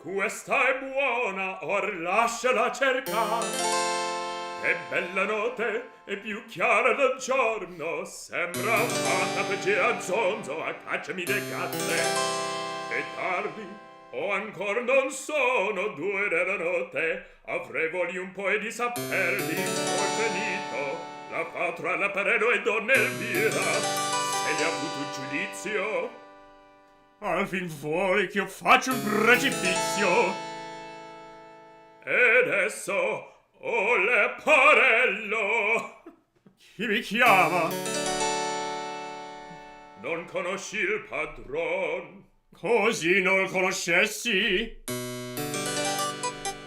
Questa è buona, or lasciala cercare. Che bella notte, è più chiara del giorno, sembra fatta per girare zonzo a cacciami de cazze. È tardi, o ancora non sono 2 della notte, avrei voglia un po' di saperli, poi finito, la fa tra Leporello e donna Elvira, se gli ha avuto giudizio. Al fin vuoi che io faccia un precipizio? Ed adesso, oh Leporello! Chi mi chiama? Non conosci il padron? Così non lo conoscessi?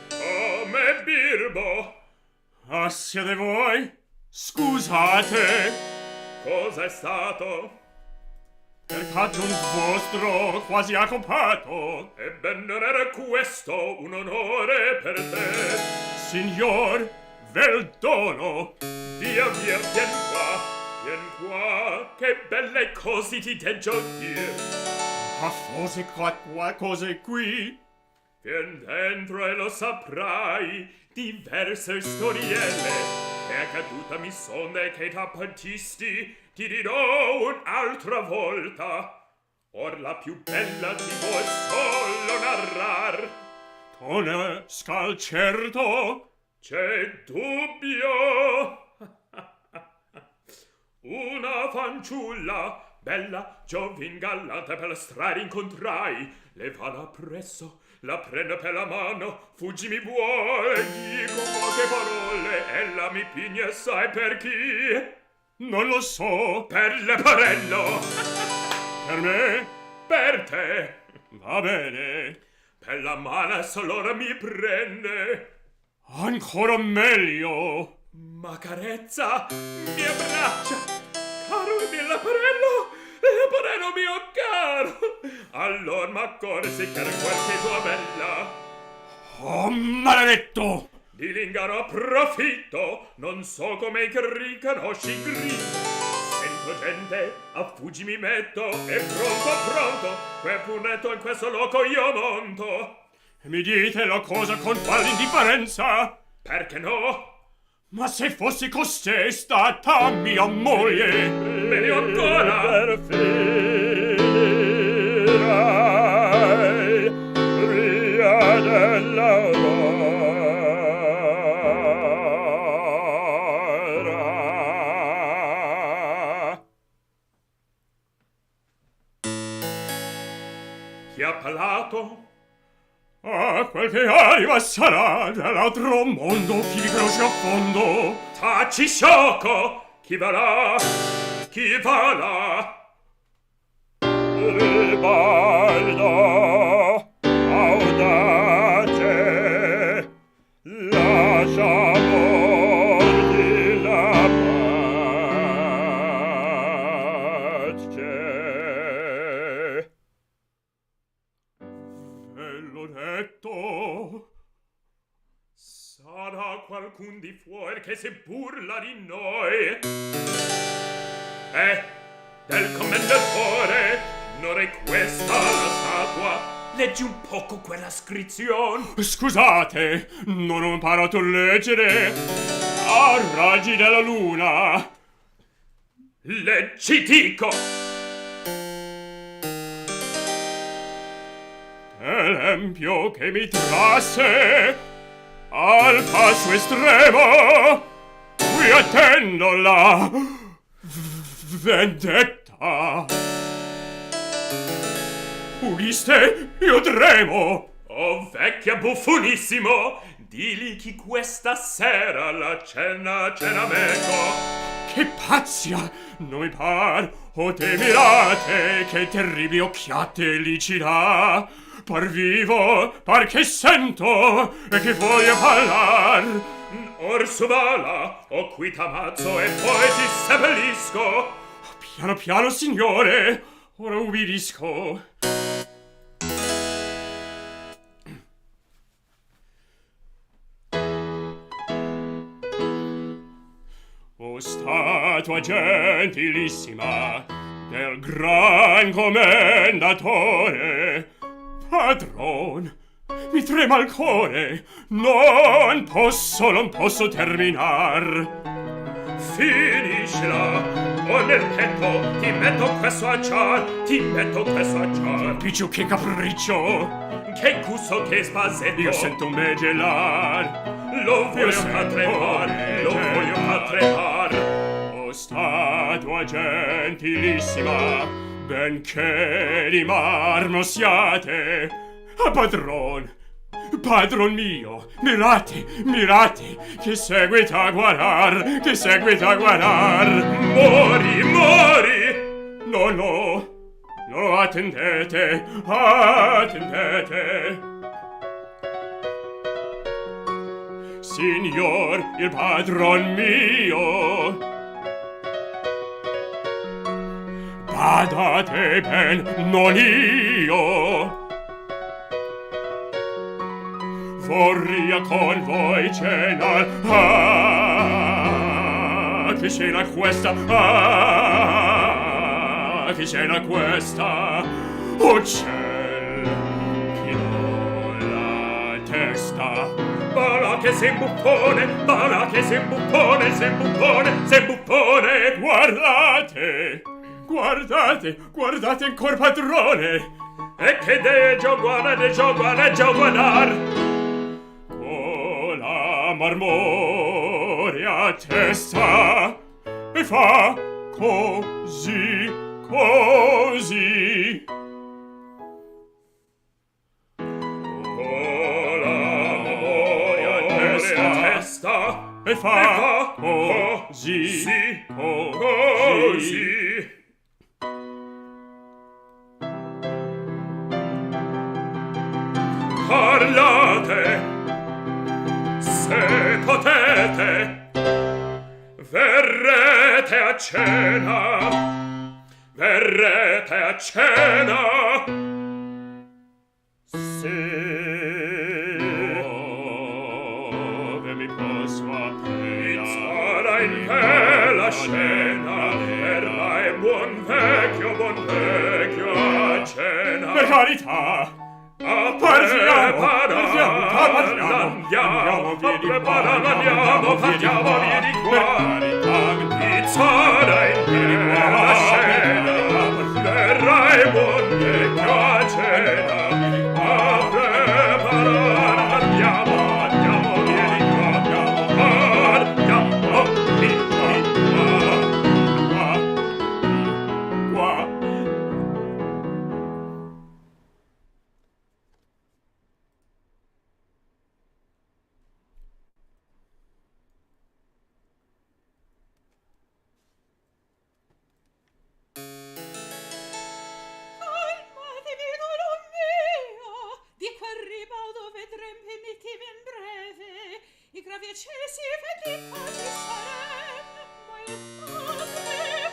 Come birbo! Ah, siete voi? Scusate! Cosa è stato? Percato un vostro quasi accompato. Ebbene, non era questo un onore per te? Signor, vel dono. Via, vien qua, che belle cose ti deggio dir. Ma forse qualcosa qui? Vien dentro e lo saprai, diverse storielle. È accaduta mi sonde che t'appartisti, ti dirò un'altra volta. Or la più bella ti vuol solo narrar. Tu ne scal certo? C'è dubbio? Una fanciulla, bella, giovin, gallante, per la strada incontrai. Le vado appresso, la prendo per la mano, fuggi mi vuoi, dico poche parole, ella mi pigna, sai per chi? Non lo so. Per Leporello. Per me? Per te. Va bene. Per la mano solora mi prende. Ancora meglio. Ma carezza, mi abbraccia. Caro mio Leporello, Leporello mio caro. Allora m'accorsi che era qualche tua bella. Oh, maledetto! Di l'ingano approfitto, non so come riconosci grido. Sento gente, a fuggi mi metto, e pronto, quel punetto in questo loco io monto. Mi dite la cosa con quale indifferenza? Perché no? Ma se fossi costei stata mia moglie, bene ancora. Perfirai pria dell'aurora. Chi ha parlato? Ah, quel che arriva sarà dall'altro mondo, chi vi conosce a fondo. Taci sciocco! Chi va là? Chi va là? Ribaldo, audace, lascia morti la pace. Ve l'ho detto. Sarà qualcun di fuori che si burla di noi. Del Commendatore, non è questa la statua. Leggi un poco quella scrizione. Scusate, non ho imparato a leggere. A raggi della luna. Leggi, dico. L'empio che mi trasse al passo estremo, qui attendo la vendetta. Udiste? Io tremo. Oh, vecchia buffonissimo, dili chi questa sera la cena meco. Che pazzia! Non mi par, o te mirate, che terribili occhiate li ci dà. Par vivo, par che sento, e che voglia parlar. Or subala, o qui t'ammazzo e poi ti seppellisco. Piano piano, signore, ora ubbidisco. O statua gentilissima del gran Commendatore, padron, mi trema il cuore, non posso terminar. Finiscila, o nel petto ti metto questo acciar, Piccio, che capriccio, che gusto, che spasetto, io sento me gelar, lo voglio a trepar, O statua gentilissima, benché di marmo siate, a padron mio, mirate, che seguita a guardar, mori, no, attendete, signor, il padron mio, badate ben, non io, vorria con voi cenar, che scena questa, oh ciel, chi ho la testa, bala che sei buffone, guardate ancor padrone, e che deggio guardar, con la marmorea testa, e fa così, e fa così. Parlate, se potete, verrete a cena, Dove mi posso appena, sarà in bella scena, verrà il buon vecchio a cena. per carità, Andiamo, via di qua. Sarà in bella scena, verrà il buon vecchio a cena. A preparare, andiamo, via di qua. Andiamo, via di qua. I gravi eccessi vendicati sarem, ma il padre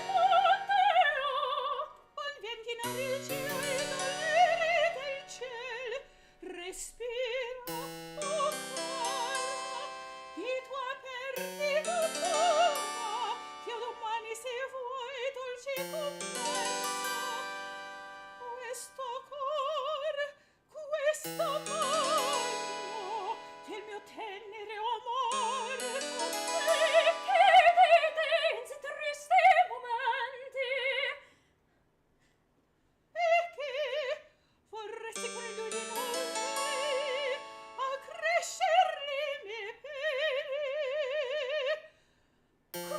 Matteo, con venti nari il cielo e dolori del ciel, respira, o cara, di tua perdita fama, che domani se vuoi dolci compensa. Questo cor, questo mano, che il mio tenere amor con te, che vede in si tristi momenti, e che vorresti con lui di noi accrescer le mie pene crudele,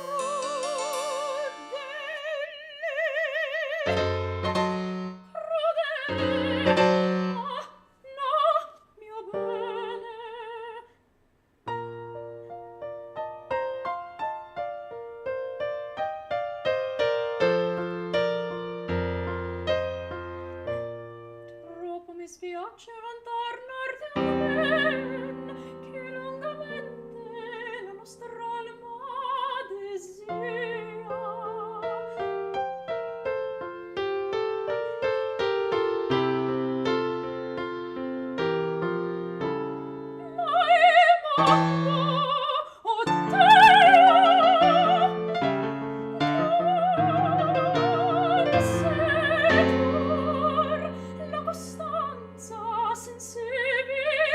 no, mio bene. Troppo mi spiace non tornar da men, che lungamente la nostra alma desia. La costanza sensibile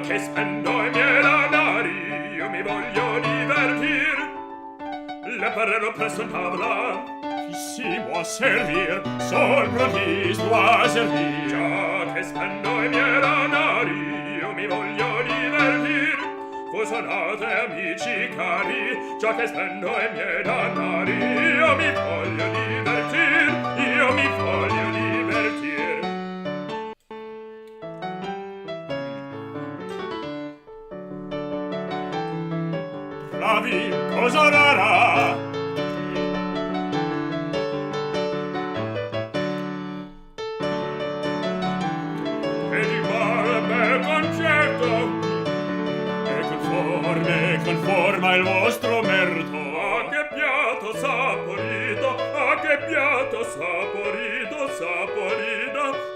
che spendo i miei danari, io mi voglio divertir. Leporello presso tavola, Chi si può servir, sol prodis doit servir. già che spendo i miei danari, io mi voglio divertir. Voi suonate amici cari, già che spendo i miei danari, io mi voglio divertir, io mi voglio divertir. Bravi, cosa rara? E di fare bel concerto, Conforma il vostro merito. ah che piatto saporito, ah che piatto saporito, saporito,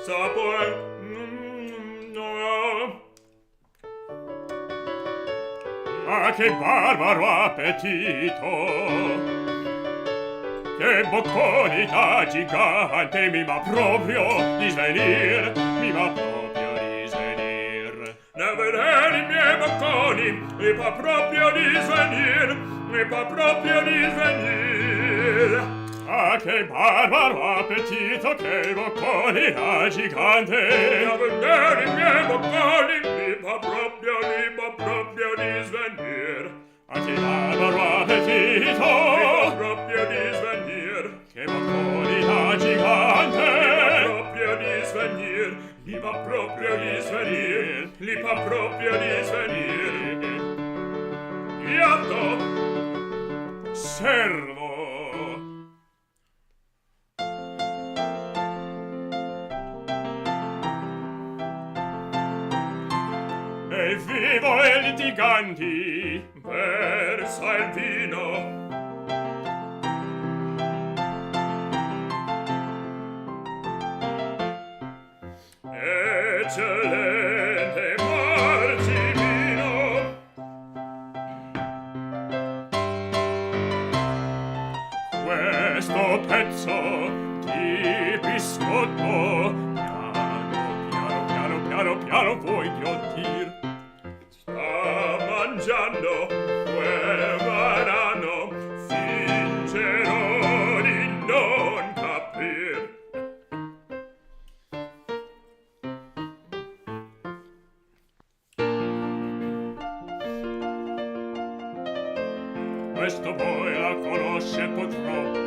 Ah, che barbaro appetito! Che bocconi da gigante, mi va proprio di svenir, mi va proprio di svenir. Ne vedere i miei bocconi, mi fa proprio di svenir, mi fa proprio di svenir. Ah, che barbaro appetito, che bocconi da gigante! Ne vedere i miei bocconi, mi fa proprio di svenir. Ah, che barbaro appetito! Mi fa proprio di svenir. Che bocconi da Mi gigante! fa proprio di svenir. Mi fa proprio di svenir. Mi fa proprio di svenir. Piatto, Servo! E vivo e litiganti! versa il vino. Eccellente marcimino. Questo pezzo di biscotto piano voglio dir. Sta mangiando quel banano, fingerò di non capir. Questo voi la conosce purtroppo.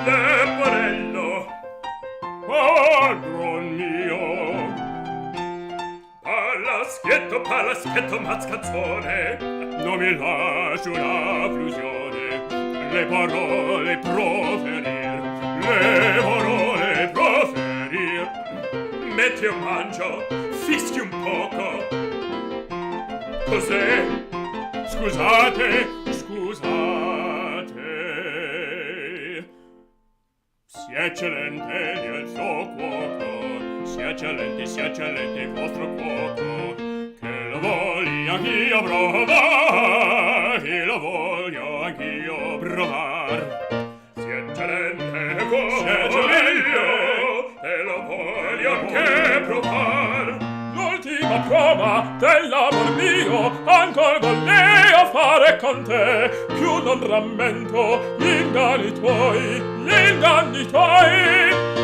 Leporello, Padron mio, Palaschetto, mazcazzone. non mi lascio una flusione, le parole proferir, le parole proferir. Mentre io mangio, fischi un poco. Cos'è? Scusate, sia eccellente il suo cuoco, sia eccellente il vostro cuoco, che lo voglio anch'io provar, che lo voglio anch'io provar. Si eccellente come Sia eccellente. io, e lo voglio anche provar. L'ultima prova dell'amor mio ancor voglio fare con te, più non rammento gli inganni tuoi,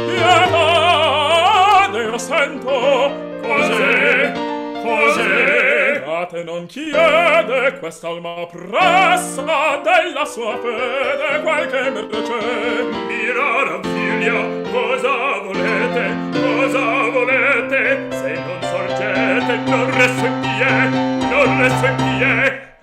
pietà ne sento. Cos'è? Frate non chiede quest'alma pressa della sua fede qualche mercè. Mirara figlia, cosa volete? Se non sorgete, non resto in piedi.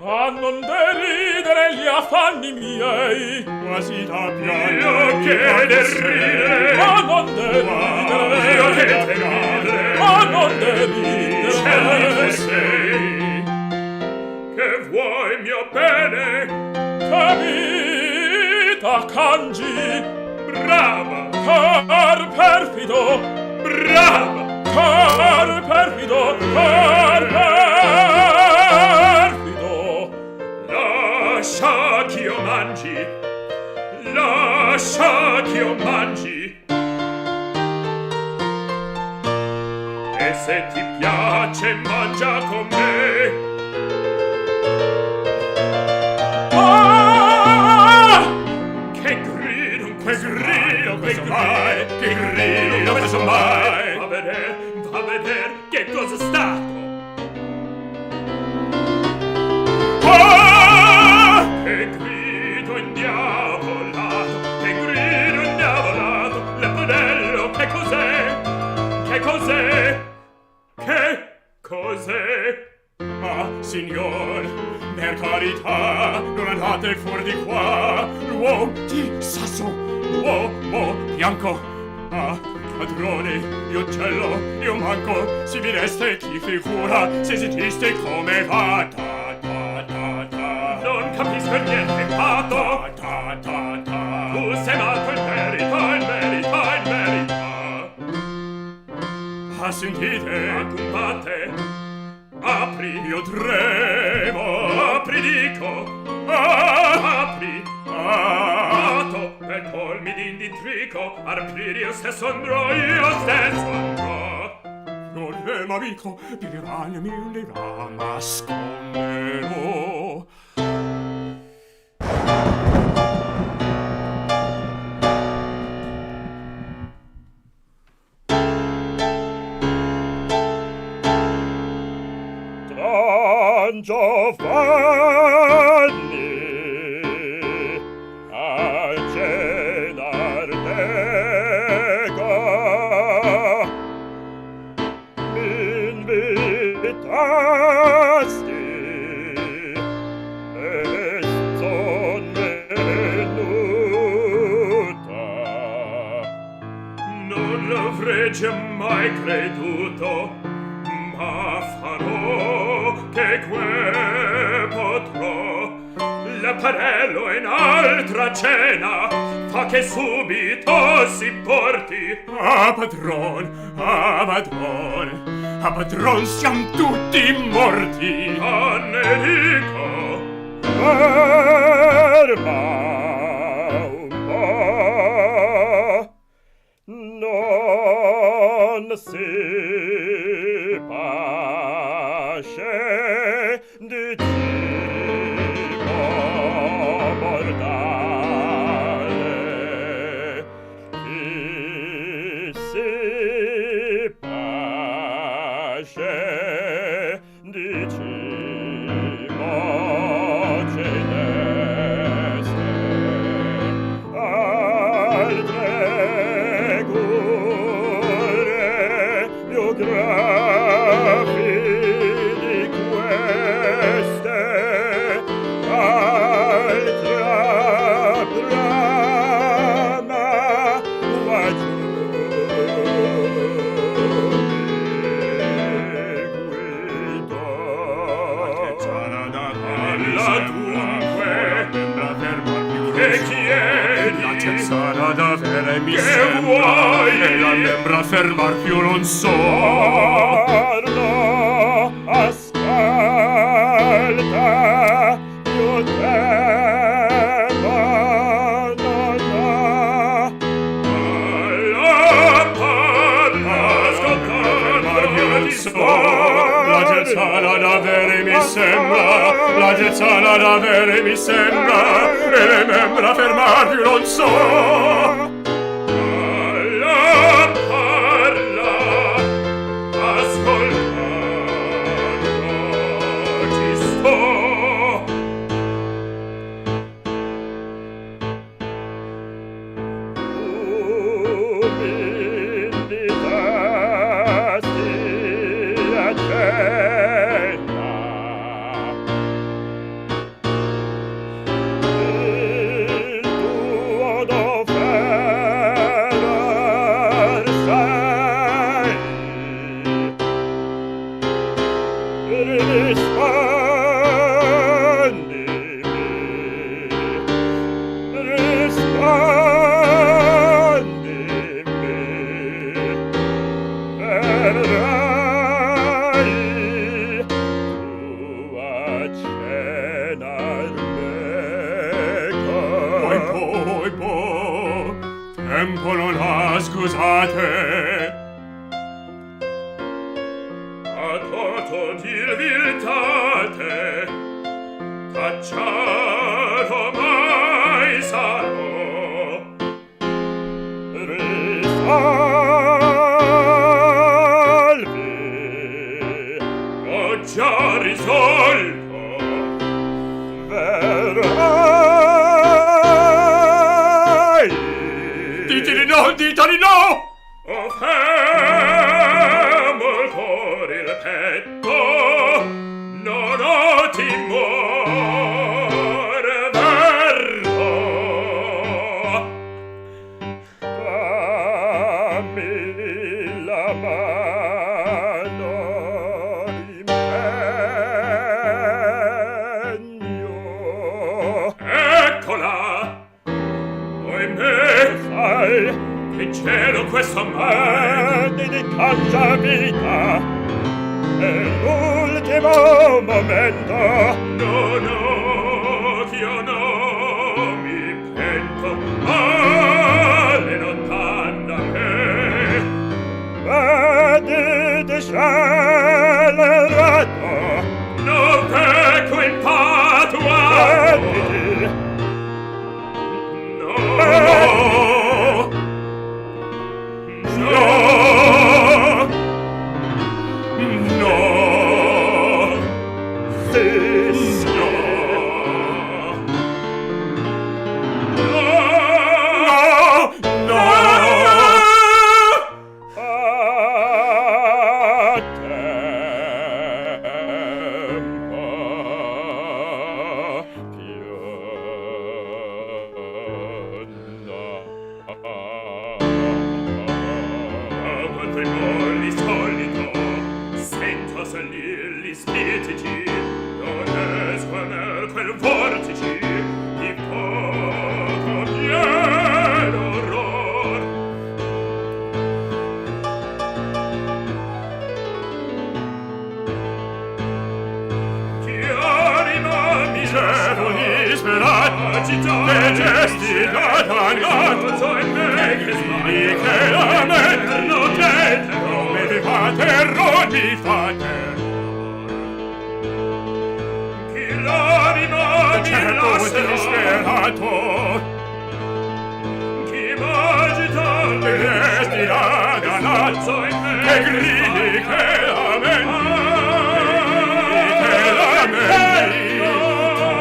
A non deridere gli affanni miei, Quasi da Io piangere, che deridere, a non deridere, io che deridere, a non deridere. Scellite sei, che vuoi mio bene, Che vita cangi, brava, cor perfido, brava, cor perfido, cor perfido. lascia ch'io mangi, lascia lascia ch'io mangi. E se ti piace mangia con me. Che grido mai, che grido questo mai. Va a vedere che cosa è stato. Che grido indiavolato, che grido indiavolato. Leporello, che cos'è? Che cos'è? Che cos'è? Ah, signor, per carità, non andate fuori di qua. L'uomo di sasso, l'uomo bianco. Ah, padrone, io uccello, io manco. Si vedeste chi figura, se sentiste come va. Non capisco niente, pato. Tu sei matto, il merito, il merito, il merito. Ah, sentite, Accumate. Apri, io tremo. apri, dico. Apri. Pato, per colmi d'intrico, aprire io stesso andrò, io stesso andrò. Problema amico, pigliavagna mille rama sconderò. Don Giovanni a Cenardega m'invitasti e son venuta. Non l'avrei mai creduto, ma farò che que potrò. Leporello in altra cena fa che subito si porti. Ah, padron, ah, padron, ah, padron, siamo tutti morti. Ah, ne dico. Ferma un po', non si pasce di cibo mortale. Chi si pasce di cibo celeste. Altre cure più gravi di queste, altra brama va giù mi guidò. Alla dunque, che chiedi? La cezzana da vere mi Che sembra, vuoi? e la membra fermar più non so. Guarda, ascolta, più tempo non ho. Parla, ascoltar più di La cezzana da vere mi sembra, la cezzana da vere mi sembra, e le membra fermar più non so. Parla, ascoltando ci sto. Tu mi invitasti a cena. Il tuo dovere tempo non ha scusate. A toto dir viltate, tacciato mai sarò. Risolvi, Ho già risolto. verai. Dite di no, dite di no! O fermo il cor il petto, non ho timor, verrò. Dammi la mano d'impegno. Eccola! Oimè, Sai, che cielo questo mai! dedicata vita è l'ultimo momento. No, no, ch'io non mi pento, alle lontana me. Vedete scellerato, Non pecco in patua! vediti, No! No! No! sì, No! No! a tempo Quanto i molli solito, sento salir gli spiritici, non esco nel quel vortici, di poco pieno orror. Chi anima Cielo misera, disperato, agitata, e gesti da dannato, e me che gridi che lamentano dentro, me vi fa terror, mi fa terror. chi l'anima mi Cielo lascerà, disperato, chi m'agita e gesti da dannato, e gridi che lamentano,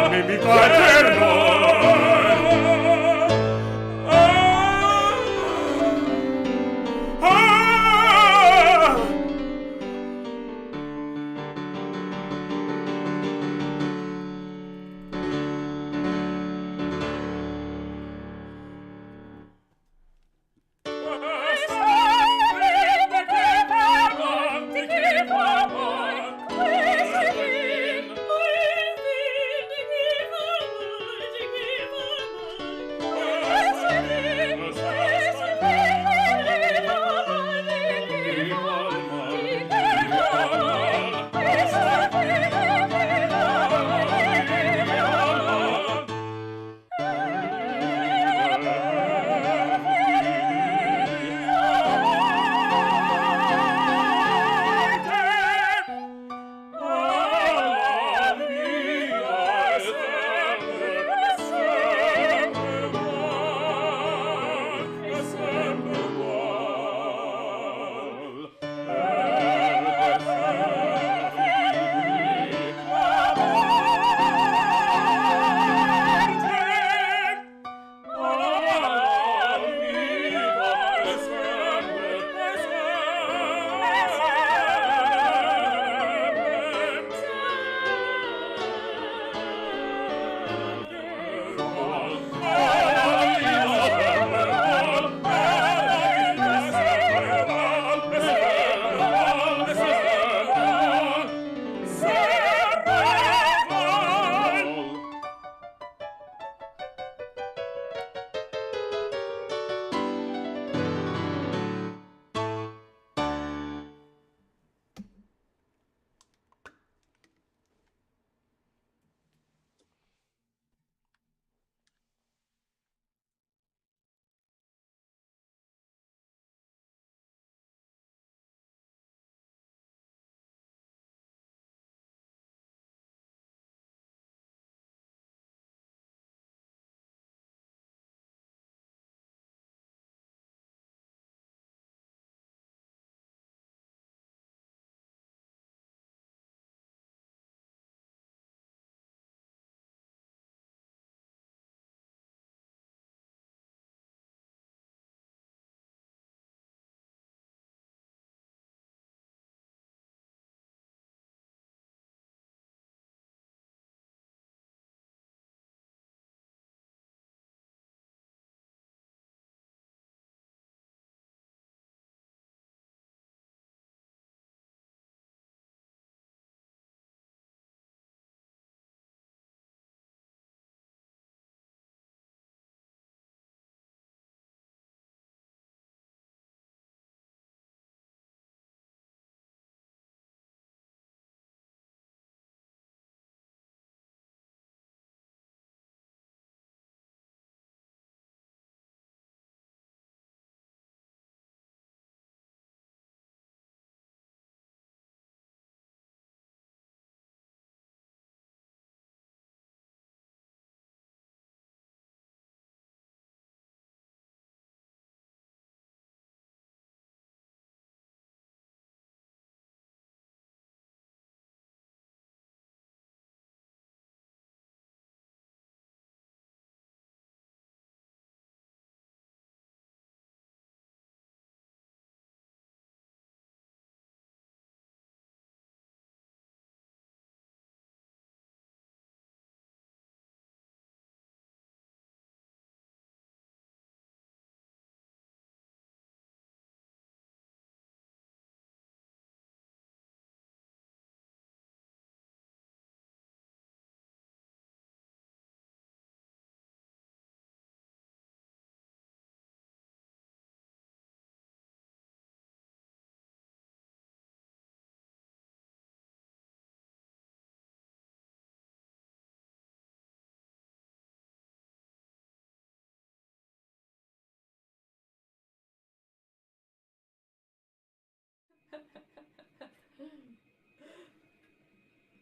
mi fa terror.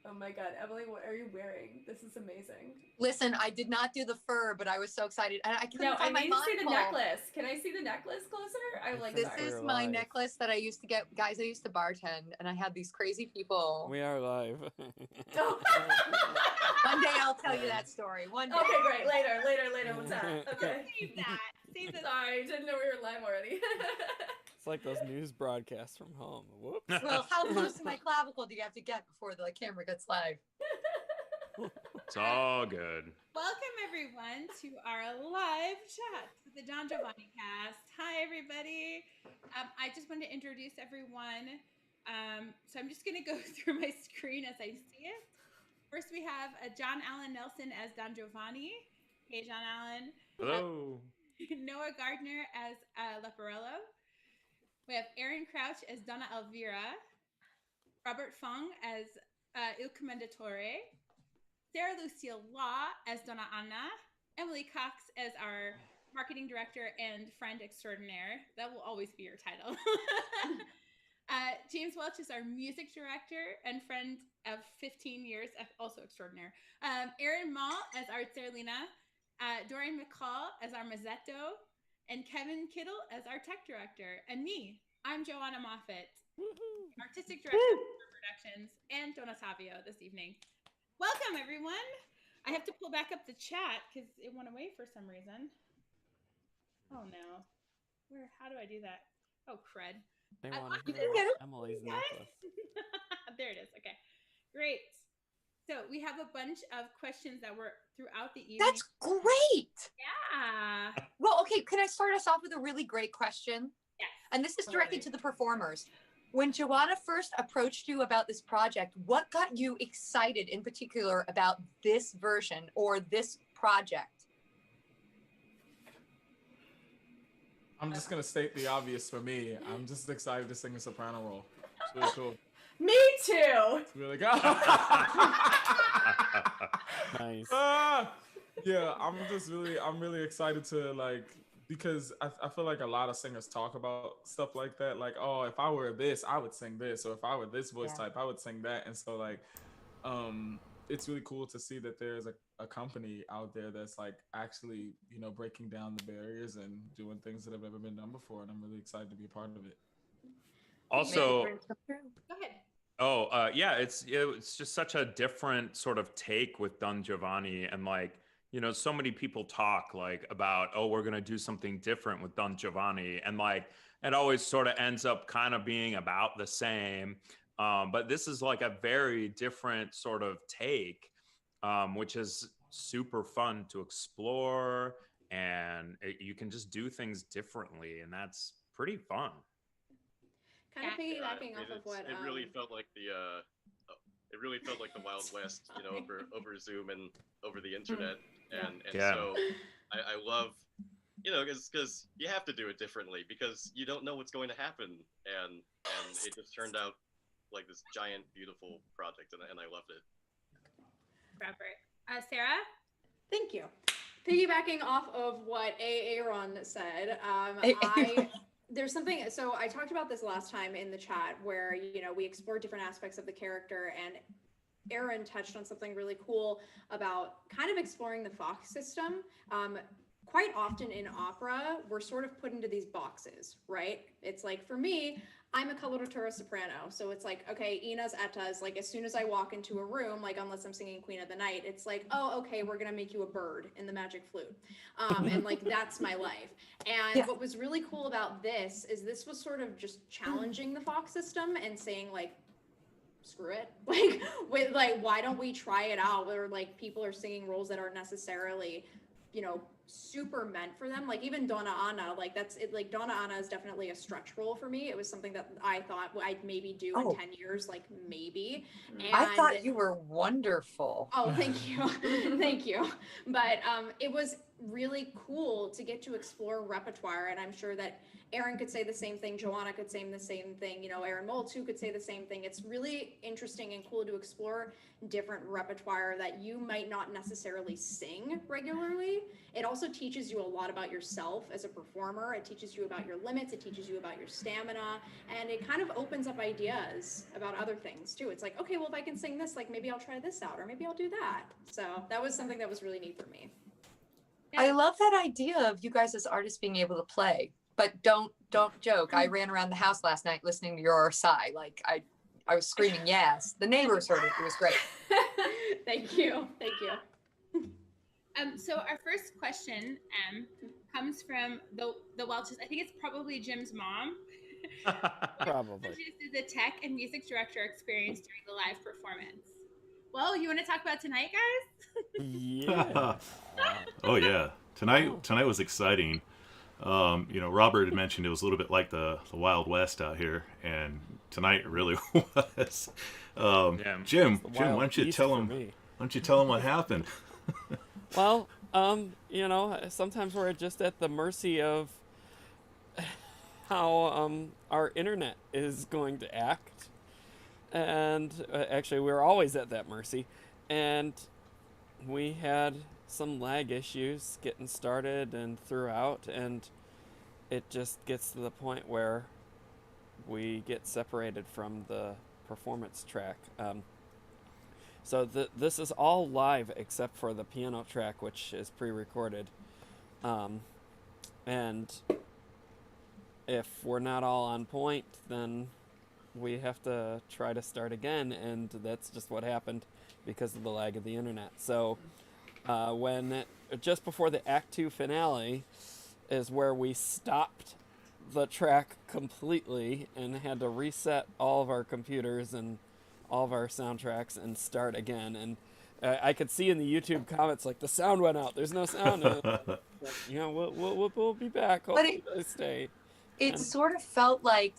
Oh my God, Emily, what are you wearing? This is amazing. Listen, I did not do the fur, but I was so excited. And I couldn't No, I find my need to see the monocle. necklace. Can I see the necklace closer? I'm like, This sorry. is We're my live. necklace that I used to get, guys. I used to bartend, and I had these crazy people. We are live. Oh. One day I'll tell you that story. One day. Okay, great. Later. What's that? Okay. Save that. Save that. Sorry, didn't know we were live already. It's like those news broadcasts from home. Whoops. Well, how close to my clavicle do you have to get before the camera gets live? It's all good. Welcome everyone to our live chat with the Don Giovanni cast. Hi everybody. I just wanted to introduce everyone. So I'm just going to go through my screen as I see it. First we have John Allen Nelson as Don Giovanni. Hey John Allen. Hello. Noah Gardner as Leporello. We have Aaron Crouch as Donna Elvira. Robert Fong as Il Commendatore. Sarah Lucille Law as Donna Anna. Emily Cox as our marketing director and friend extraordinaire. That will always be your title. James Welch is our music director and friend of 15 years, also extraordinaire. Erin Mall as our Zerlina. Dorian McCall as our Mazzetto. And Kevin Kittle as our tech director. And me, I'm Johanna Moffitt, artistic director of productions, and Donna Savio this evening. Welcome, everyone. I have to pull back up the chat because it went away for some reason. Oh, no. How do I do that? Oh, crud. They I want lost to it. hear Emily's necklace. There it is. Okay, great. So we have a bunch of questions that were throughout the evening. That's great. Yeah. Well, okay, can I start us off with a really great question? Yes. And this is directed to the performers. When Joanna first approached you about this project, what got you excited in particular about this version or this project? I'm just gonna state the obvious for me. I'm just excited to sing a soprano role. It's really cool. Me too. It's really good. Nice. Yeah, I'm really excited to because I feel like a lot of singers talk about stuff like that. Like, oh, if I were this, I would sing this, or if I were this voice type, I would sing that. And so it's really cool to see that there's a company out there that's like actually, breaking down the barriers and doing things that have never been done before. And I'm really excited to be a part of it. Also, Go ahead. yeah, it's just such a different sort of take with Don Giovanni, and so many people talk about, oh, we're gonna do something different with Don Giovanni, and it always sort of ends up kind of being about the same. But this is like a very different sort of take, which is super fun to explore, and you can just do things differently, and that's pretty fun. Kind of piggybacking off of what it really felt like the Wild West, over Zoom and over the internet, and so I love, because you have to do it differently because you don't know what's going to happen, and it just turned out like this giant, beautiful project, and I loved it. Robert. Sarah? Thank you. Piggybacking off of what Aaron said, there's something, so I talked about this last time in the chat where, we explored different aspects of the character, and Aaron touched on something really cool about kind of exploring the Fox system. Quite often in opera, we're sort of put into these boxes, right? It's like, for me, I'm a coloratura soprano. So it's like, okay, Inas etas, like as soon as I walk into a room, like unless I'm singing Queen of the Night, it's like, oh, okay, we're gonna make you a bird in the magic flute. And like, that's my life. And what was really cool about this is this was sort of just challenging the Fox system and saying like, screw it. Why don't we try it out where like people are singing roles that aren't necessarily, super meant for them. Like even Donna Anna, like that's it. Like Donna Anna is definitely a stretch role for me. It was something that I thought I'd maybe do in 10 years, like maybe. And I thought you were wonderful. Oh, thank you. Thank you. But it was really cool to get to explore repertoire. And I'm sure that Aaron could say the same thing, Joanna could say the same thing, you know, Aaron Mole too could say the same thing. It's really interesting and cool to explore different repertoire that you might not necessarily sing regularly. It also teaches you a lot about yourself as a performer. It teaches you about your limits, it teaches you about your stamina, and it kind of opens up ideas about other things too. It's like, okay, well, if I can sing this, like maybe I'll try this out, or maybe I'll do that. So that was something that was really neat for me. I love that idea of you guys as artists being able to play, but don't joke. I ran around the house last night listening to your sigh. Like I was screaming, yes. The neighbors heard it. It was great. Thank you. Thank you. So our first question comes from the Welches. I think it's probably Jim's mom. Probably. This is the tech and music director experience during the live performance. Well, you want to talk about tonight, guys? Yeah. Oh yeah, tonight was exciting. You know, Robert had mentioned it was a little bit like the Wild West out here, and tonight it really was. Jim, why don't you tell him what happened? Well, you know, sometimes we're just at the mercy of how our internet is going to act. And actually, we're always at that mercy. And we had some lag issues getting started and throughout, and it just gets to the point where we get separated from the performance track. So this is all live except for the piano track, which is pre-recorded. And if we're not all on point, then we have to try to start again, and that's just what happened because of the lag of the internet. So just before the Act 2 finale is where we stopped the track completely and had to reset all of our computers and all of our soundtracks and start again. And I could see in the YouTube comments, like, the sound went out. There's no sound. You know, we'll be back. Hopefully they stay. It sort of felt like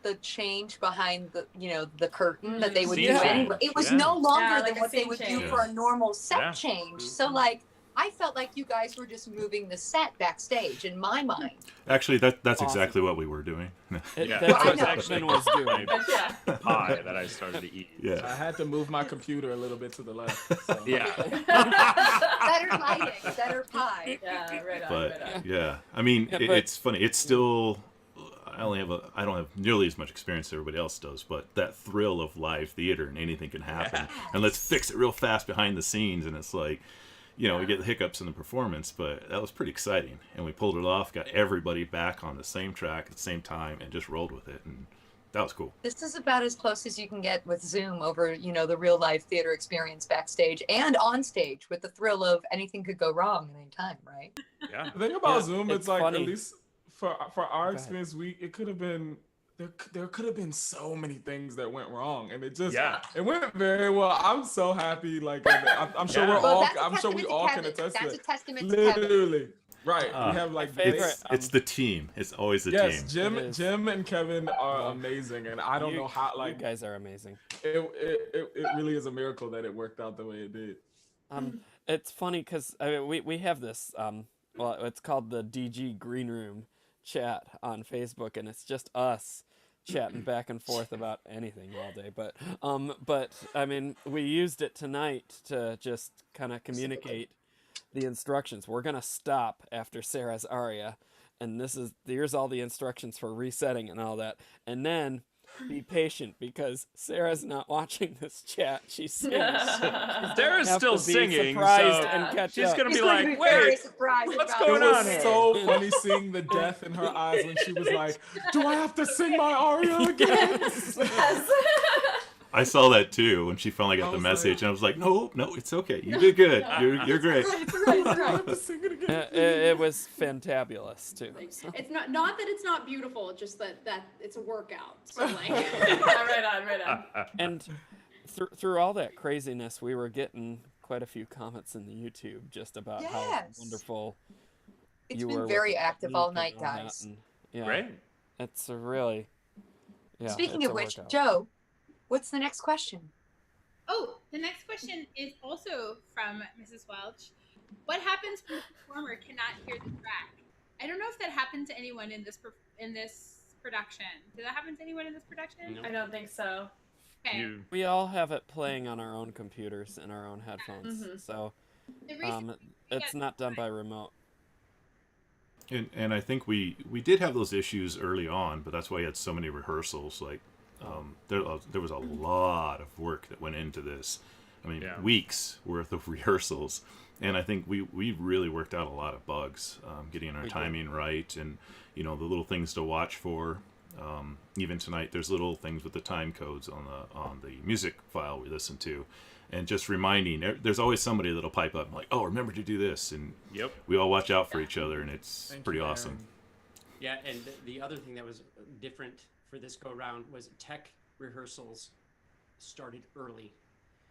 the change behind the curtain that they would do anyway. It was no longer than what they would do for a normal set change. So like I felt like you guys were just moving the set backstage in my mind. Actually, that's exactly what we were doing. Yeah, that's what actually was doing. Pie that I started to eat. Yeah. I had to move my computer a little bit to the left. So. Yeah. Better lighting, better pie. Yeah, right on. But right on. yeah, I mean, it's funny. It's still. I don't have nearly as much experience as everybody else does, but that thrill of live theater and anything can happen. And let's fix it real fast behind the scenes, and it's like, you know, we get the hiccups in the performance, but that was pretty exciting. And we pulled it off, got everybody back on the same track at the same time, and just rolled with it. And that was cool. This is about as close as you can get with Zoom over, you know, the real life theater experience backstage and on stage with the thrill of anything could go wrong at any time, right? Yeah. The thing about Zoom, it's like funny. at least for our experience, it could have been there could have been so many things that went wrong, and it went very well. I'm so happy. Like I'm sure we all can attest to That's it. a testament to Kevin. Literally, right? We have like It's the team. It's always the team. Jim and Kevin are amazing, and I don't know how. Like you guys are amazing. It really is a miracle that it worked out the way it did. It's funny because we have this. Well, it's called the DG Green Room chat on Facebook, and it's just us chatting back and forth about anything all day. But I mean, we used it tonight to just kind of communicate the instructions. We're gonna stop after Sarah's aria, and here's all the instructions for resetting and all that, and then be patient because Sarah's not watching this chat. She's singing. Sarah's still singing, so she's gonna be like, "Wait, what's going on here?" It was so funny seeing the death in her eyes when she was like, "Do I have to sing my aria again?" I saw that too when she finally got the message, and I was like, "No, it's okay. You did good. You're great." It was fantabulous too. So. It's not that it's not beautiful, just that it's a workout. So like, right on. And through all that craziness, we were getting quite a few comments in the YouTube just about how wonderful it's you were. It's been very active all night, guys. Great. It's a really. Yeah, Speaking of which, workout. Joe, what's the next question? Oh, the next question is also from Mrs. Welch. What happens when the performer cannot hear the track? I don't know if that happened to anyone in this production. Did that happen to anyone in this production? I don't think so. Okay. We all have it playing on our own computers and our own headphones, so it's not done by remote. And I think we did have those issues early on, but that's why we had so many rehearsals. Like there was a lot of work that went into this. I mean, weeks worth of rehearsals, and I think we really worked out a lot of bugs, getting our timing right, and the little things to watch for. Even tonight, there's little things with the time codes on the music file we listen to, and just reminding. There's always somebody that'll pipe up like, "Oh, remember to do this," and we all watch out for each other, and it's pretty awesome. Yeah, and the other thing that was different for this go round was tech rehearsals started early.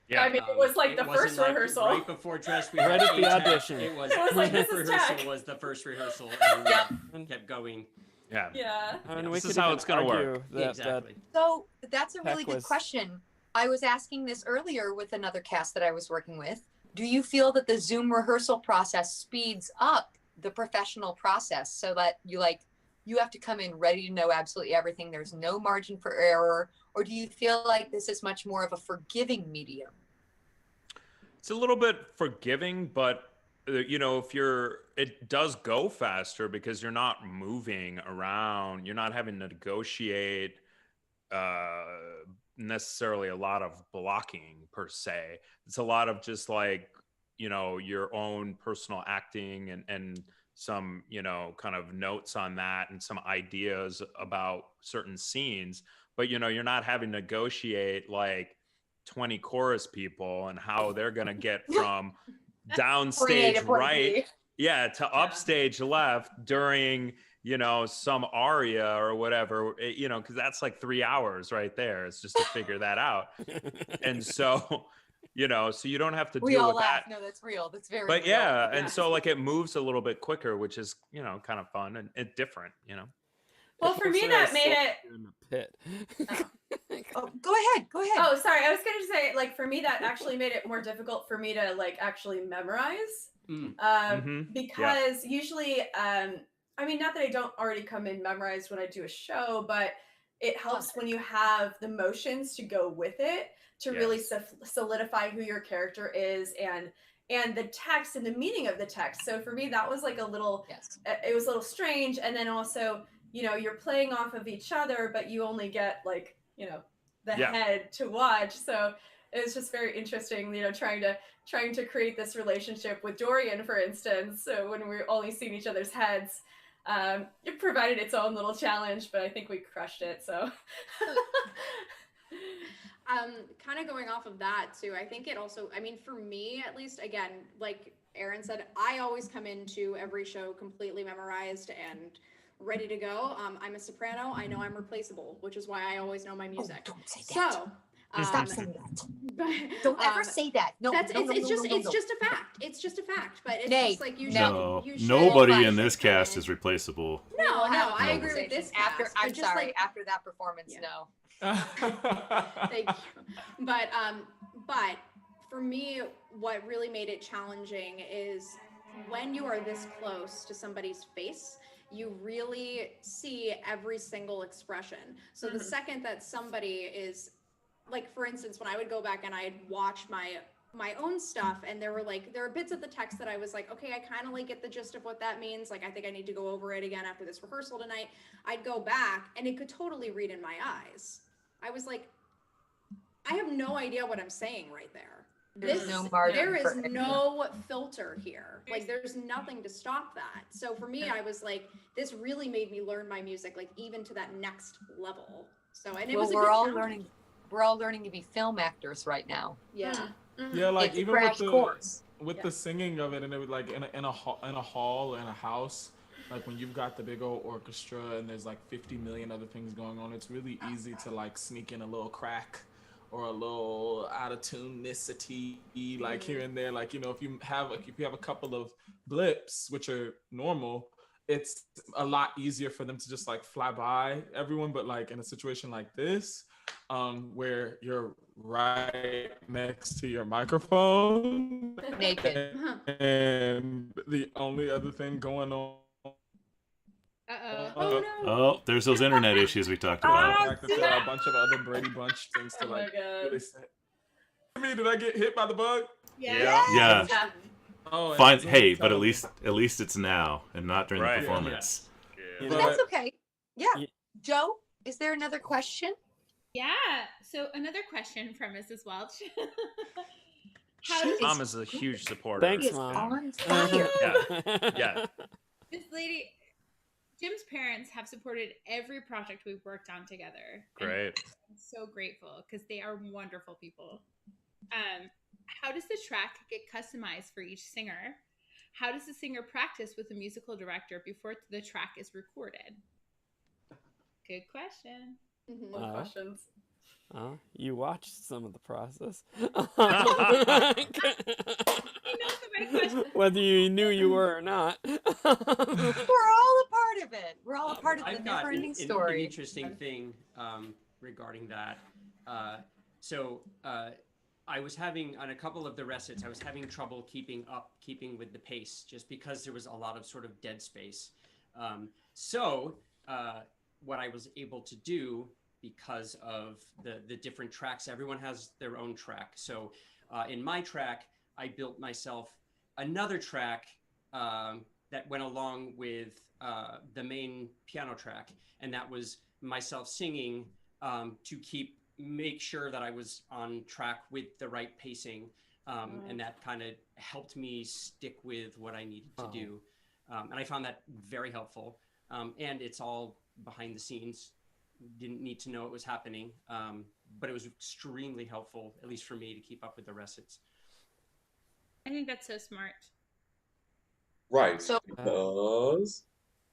Yeah, I mean, it was like the first rehearsal. Right before dress, we right at the audition. It was like, this is rehearsal tech. was the first rehearsal, and we kept going. Yeah. Yeah. I mean, This is how it's going to work. Exactly. So that's a really Heck good question. I was asking this earlier with another cast that I was working with. Do you feel that the Zoom rehearsal process speeds up the professional process so that you have to come in ready to know absolutely everything? There's no margin for error. Or do you feel like this is much more of a forgiving medium? It's a little bit forgiving, but it does go faster because you're not moving around. You're not having to negotiate necessarily a lot of blocking per se. It's a lot of just like, your own personal acting and some, kind of notes on that and some ideas about certain scenes. But, you're not having to negotiate like 20 chorus people and how they're going to get from downstage right to upstage left during some aria or whatever, because that's like 3 hours right there. It's just to figure that out. And so so you don't have to deal with that. No, that's real. That's very but real. And so like it moves a little bit quicker, which is kind of fun and different. Well, for me, that made it. In the pit. Oh, go ahead. Oh, sorry. I was going to say, like, for me, that actually made it more difficult for me to, like, actually memorize. Because usually, I mean, not that I don't already come in memorized when I do a show, but it helps when you have the motions to go with it to really solidify who your character is and the text and the meaning of the text. So for me, that was like a little, it was a little strange. And then also, you're playing off of each other, but you only get like, the head to watch. So it was just very interesting, trying to create this relationship with Dorian, for instance. So when we're only seeing each other's heads, it provided its own little challenge, but I think we crushed it. So kind of going off of that too, I think it also, I mean, for me at least, again, like Aaron said, I always come into every show completely memorized and ready to go. I'm a soprano. I know I'm replaceable, which is why I always know my music. Oh, don't say that. So stop saying that. Don't ever say that. No, it's just a fact. It's just a fact. But it's just like you should. Nobody in this cast is replaceable. No, I agree with this cast. I'm sorry. After that performance, no. Thank you. But for me, what really made it challenging is when you are this close to somebody's face, you really see every single expression. So the second that somebody is, like, for instance, when I would go back and I'd watch my own stuff, and there are bits of the text that I was like, okay, I kind of like get the gist of what that means. Like, I think I need to go over it again after this rehearsal tonight. I'd go back and it could totally read in my eyes. I was like, I have no idea what I'm saying right there. There is no filter here. Like, there's nothing to stop that. So for me, I was like, this really made me learn my music, like, even to that next level. So, and it was we're all learning to be film actors right now. Yeah. Yeah, like it's even with the singing of it, and it was like in a hall or in a house, like when you've got the big old orchestra and there's like 50 million other things going on, it's really easy to like sneak in a little crack or a little out of tunicity, like here and there. Like, if you have a couple of blips, which are normal, it's a lot easier for them to just like fly by everyone. But like in a situation like this, where you're right next to your microphone. Naked. And the only other thing going on. Oh, there's those internet issues we talked about. There are a bunch of other Brady Bunch things to like really say. Did I get hit by the bug? Yeah. Oh, Fine. Hey, but at least it's now and not during the performance. But that's okay. Yeah. Joe, is there another question? Yeah. So another question from Mrs. Welch. Mom is a huge supporter. Thanks, Mom. On fire. Yeah. This lady, Jim's parents have supported every project we've worked on together. Great. I'm so grateful because they are wonderful people. How does the track get customized for each singer? How does the singer practice with the musical director before the track is recorded? Good question. Love questions. You watched some of the process. Whether you knew you were or not. We're all a part of it. We're all a part of the I've got never-ending an story. interesting thing regarding that. I was having, on a couple of the recits, I was having trouble keeping with the pace, just because there was a lot of sort of dead space. What I was able to do, because of the different tracks, everyone has their own track. So in my track, I built myself another track that went along with the main piano track, and that was myself singing to make sure that I was on track with the right pacing, and that kind of helped me stick with what I needed to do. And I found that very helpful. And it's all behind the scenes. Didn't need to know it was happening, but it was extremely helpful, at least for me, to keep up with the recits. I think that's so smart. Right. So, because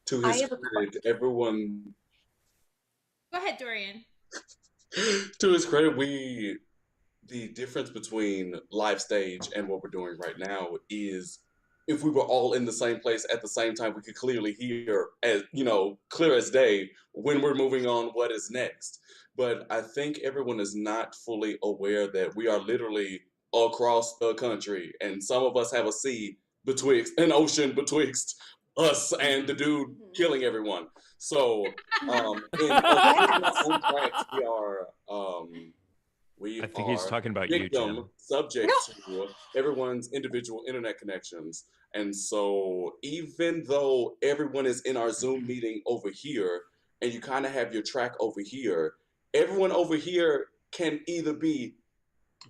to his credit, everyone. Go ahead, Dorian. To his credit, the difference between live stage and what we're doing right now is, if we were all in the same place at the same time, we could clearly hear, as clear as day, when we're moving on what is next. But I think everyone is not fully aware that we are literally across the country, and some of us have an ocean betwixt us and the dude killing everyone. So, in our own tracks, I think he's talking about you, Jim. Subject to everyone's individual internet connections. And so even though everyone is in our Zoom meeting over here, and you kind of have your track over here, everyone over here can either be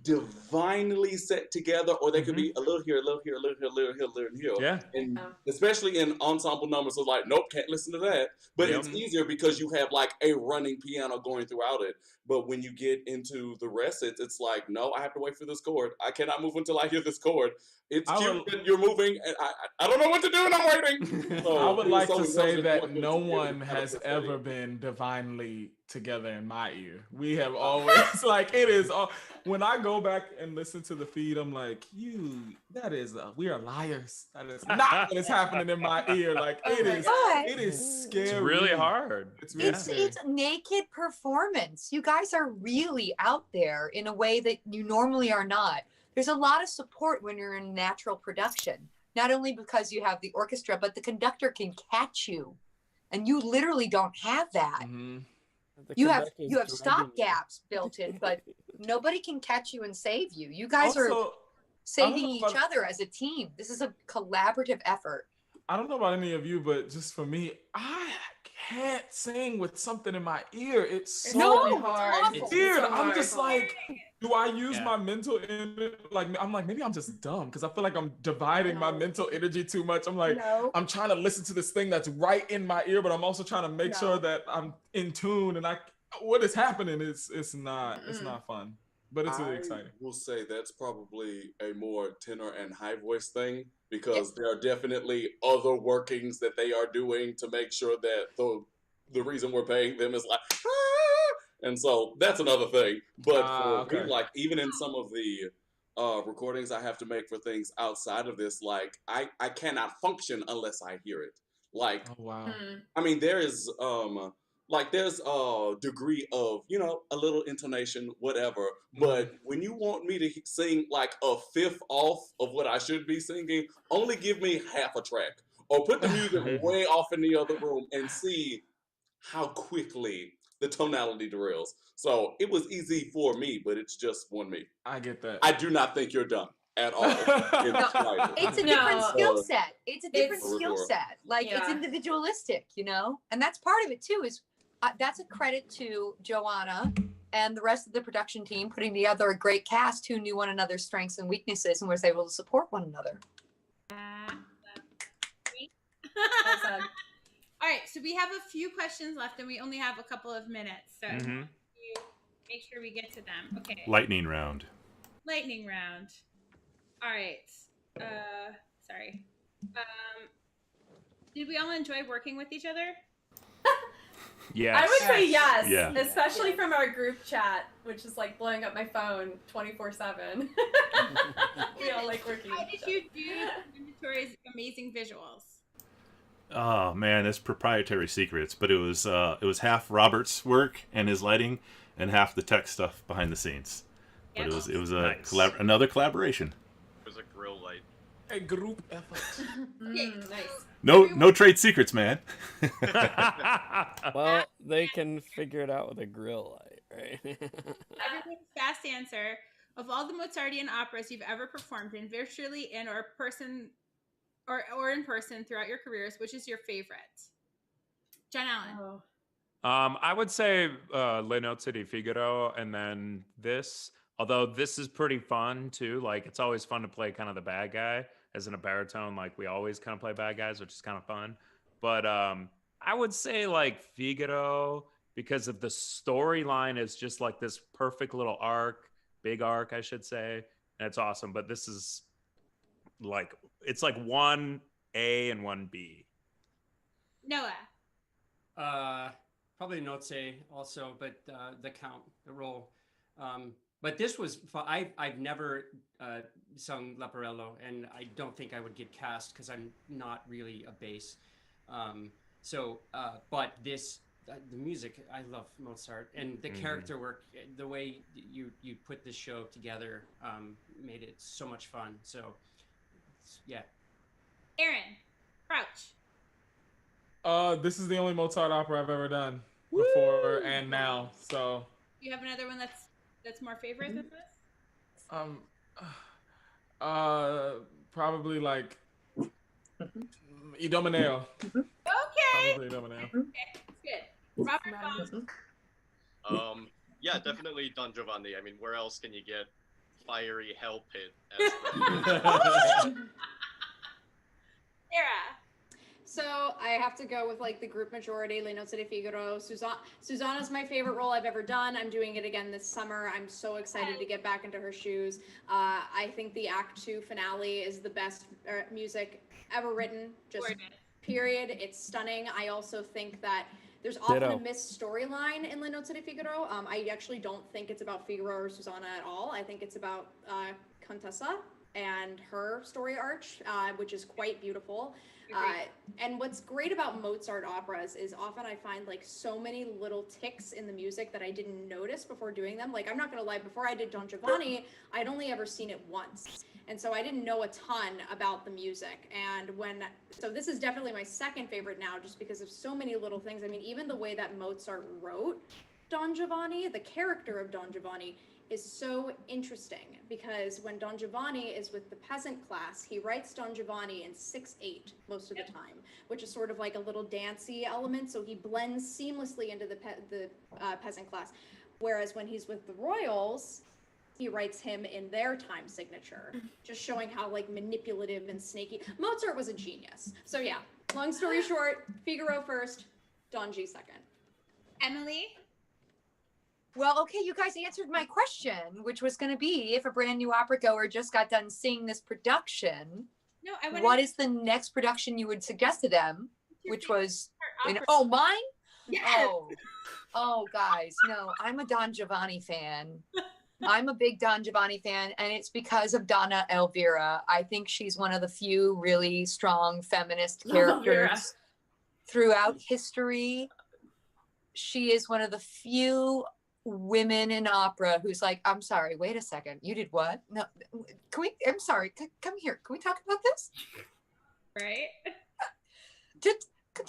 divinely set together, or they could be a little here, a little here, a little here, a little here, a little here. Yeah. And especially in ensemble numbers, it's like, nope, can't listen to that. But it's easier because you have like a running piano going throughout it. But when you get into the recits, it's like, no, I have to wait for this chord. I cannot move until I hear this chord. It's cute that you're moving, and I don't know what to do, and I'm waiting. So I would like to say that no one has ever been divinely together in my ear. We have always, it is all, when I go back and listen to the feed, I'm like, we are liars. That is not what is happening in my ear. Like, it is scary. It's really hard. It's naked performance. You guys are really out there in a way that you normally are not. There's a lot of support when you're in natural production, not only because you have the orchestra, but the conductor can catch you, and you literally don't have that. Mm-hmm. You have stop gaps built in, but nobody can catch you and save you. You guys are saving each other as a team. This is a collaborative effort. I don't know about any of you, but just for me, I can't sing with something in my ear. It's so hard. It's weird. I'm just like, do I use my mental energy? I'm like, maybe I'm just dumb because I feel like I'm dividing my mental energy too much. I'm like, I'm trying to listen to this thing that's right in my ear, but I'm also trying to make sure that I'm in tune. And what is happening is it's not fun, but it's really exciting. I will say that's probably a more tenor and high voice thing, because there are definitely other workings that they are doing to make sure that the reason we're paying them is like, and so that's another thing. But for me, like, even in some of the recordings I have to make for things outside of this, like, I cannot function unless I hear it. Like, I mean, there is like there's a degree of, you know, a little intonation, whatever. But when you want me to sing like a fifth off of what I should be singing, only give me half a track. Or put the music way off in the other room and see how quickly the tonality derails. So it was easy for me, but it's just one me. I get that. I do not think you're done at all. It's a different skill set. It's a different For skill sure. set. Like it's individualistic, you know, and that's part of it too. Is that's a credit to Joanna and the rest of the production team putting together a great cast who knew one another's strengths and weaknesses and was able to support one another. All right, so we have a few questions left, and we only have a couple of minutes, so you make sure we get to them. Okay. Lightning round. Lightning round. All right. Sorry. Did we all enjoy working with each other? Yes. I would say yes, Yeah. especially from our group chat, which is like blowing up my phone 24/7. We all like working. How did you do Commendatore's amazing visuals? Oh man, it's proprietary secrets, but it was half Robert's work and his lighting, and half the tech stuff behind the scenes. But it was a another collaboration. It was a grill light. A group effort. Nice. No trade secrets, man. Well, they can figure it out with a grill light, right? Everyone's fast answer. Of all the Mozartian operas you've ever performed in, virtually in or person or in person throughout your careers, which is your favorite? John Allen. I would say Le Nozze di Figaro, and then this. Although this is pretty fun too. Like it's always fun to play kind of the bad guy as in a baritone. Like we always kind of play bad guys, which is kind of fun. But I would say like Figaro, because of the storyline is just like this perfect little arc, big arc, I should say. And it's awesome. But this is like, it's like 1A and 1B. Noah. Probably Nozze also, but the Count, the role. But this was fun. I've never sung Leporello, and I don't think I would get cast because I'm not really a bass. But this, the music, I love Mozart, and the character work, the way you put this show together made it so much fun. So, yeah. Aaron, Crouch. This is the only Mozart opera I've ever done before and now. So. Do you have another one that's more favorite than this? Probably like Idomeneo. Okay. Probably Idomeneo. Okay, good. Robert Baum. Yeah, definitely Don Giovanni. I mean, where else can you get fiery hell pit? Sarah. So I have to go with like the group majority, Le Nozze di Figaro. Susanna's my favorite role I've ever done. I'm doing it again this summer. I'm so excited to get back into her shoes. I think the Act 2 finale is the best music ever written. Just period. It's stunning. I also think that there's often a missed storyline in Le Nozze di Figaro. I actually don't think it's about Figaro or Susanna at all. I think it's about Contessa and her story arch, which is quite beautiful. And what's great about Mozart operas is often I find like so many little ticks in the music that I didn't notice before doing them. Like I'm not gonna lie, before I did Don Giovanni, I'd only ever seen it once. And so I didn't know a ton about the music. And so this is definitely my second favorite now just because of so many little things. I mean, even the way that Mozart wrote Don Giovanni, the character of Don Giovanni, is so interesting because when Don Giovanni is with the peasant class, he writes Don Giovanni in 6/8 most of the time, which is sort of like a little dancey element. So he blends seamlessly into the peasant class. Whereas when he's with the royals, he writes him in their time signature, just showing how like manipulative and snaky. Mozart was a genius. So yeah, long story short, Figaro first, Don G second. Emily? Well, okay, you guys answered my question, which was going to be if a brand new opera goer just got done seeing this production, what is the next production you would suggest to them? Which was, mine? Yes. Oh, guys, no, I'm a Don Giovanni fan. I'm a big Don Giovanni fan, and it's because of Donna Elvira. I think she's one of the few really strong feminist characters throughout history. she is one of the few women in opera who's like, I'm sorry, wait a second, you did what? No, I'm sorry, come here, can we talk about this? Right? Can we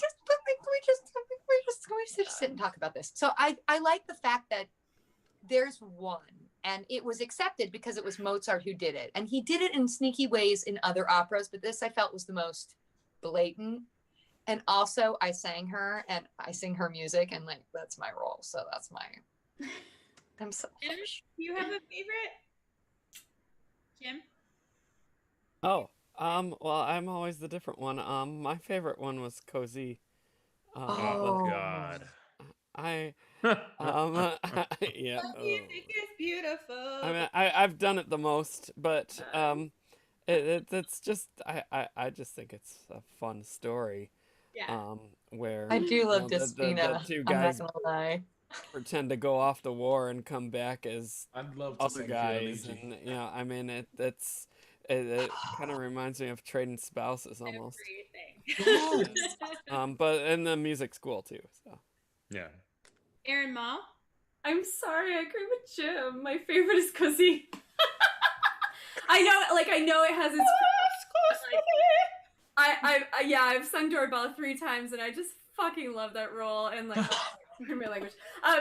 just sit and talk about this? So I like the fact that there's one, and it was accepted because it was Mozart who did it, and he did it in sneaky ways in other operas, but this I felt was the most blatant. And also I sang her, and I sing her music, and like that's my role, so that's my I'm so Jim, do you have a favorite? Jim? Oh, well, I'm always the different one. My favorite one was Cozy. Oh God. Yeah. Music is beautiful. I mean, I've done it the most, but it's just I just think it's a fun story. Yeah. Where I do love the Despina. two I'm guys not gonna lie. pretend to go off to war and come back as I'd love to other sing guys, Fiorucci. and I mean it kind of reminds me of trading spouses almost. But and the music's cool too. So yeah. Aaron Ma? I'm sorry, I agree with Jim. My favorite is Cozy. I know it has its. I've sung Doorbell 3 times, and I just fucking love that role. And like, in my language, I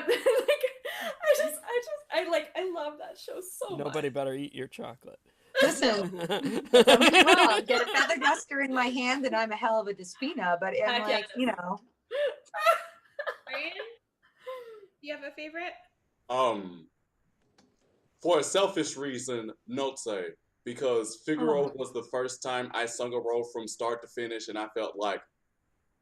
love that show so much. nobody better eat your chocolate. Listen, don't get me wrong, get a feather duster in my hand, and I'm a hell of a Despina. But I'm Heck like, yes. Ryan, do you have a favorite? For a selfish reason, Noce, because Figaro was the first time I sung a role from start to finish, and I felt like,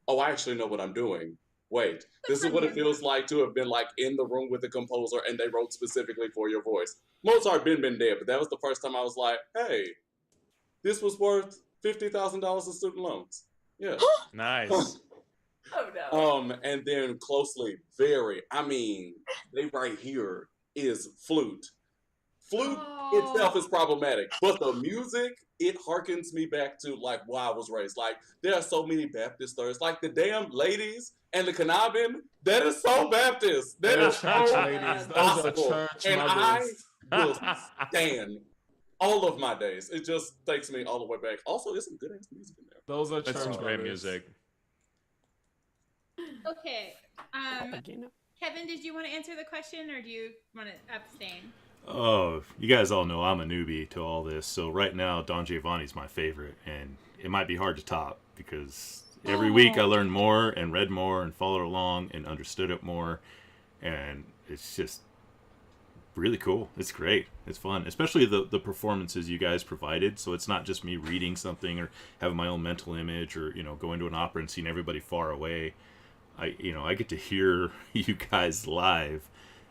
oh, I actually know what I'm doing. Wait, this is what it feels like to have been like in the room with the composer, and they wrote specifically for your voice. Mozart been dead, but that was the first time I was like, hey, this was worth $50,000 in student loans. Yeah. Nice. Oh no. And then closely, they right here is flute. Flute itself is problematic, but the music, it harkens me back to like why I was raised. Like there are so many Baptist stories, like the damn ladies and the Canabin. That is so Baptist. That is church so ladies. Those are gospel. church And mothers. I will stand all of my days. It just takes me all the way back. Also, there's some good ass music in there. Those are That's some church great mothers. music. Okay. Kevin, did you want to answer the question, or do you want to abstain? Oh, you guys all know I'm a newbie to all this, so right now Don Giovanni's my favorite, and it might be hard to top because every week I learned more and read more and followed along and understood it more, and it's just really cool. It's great. It's fun, especially the performances you guys provided. So it's not just me reading something or having my own mental image or going to an opera and seeing everybody far away. I get to hear you guys live,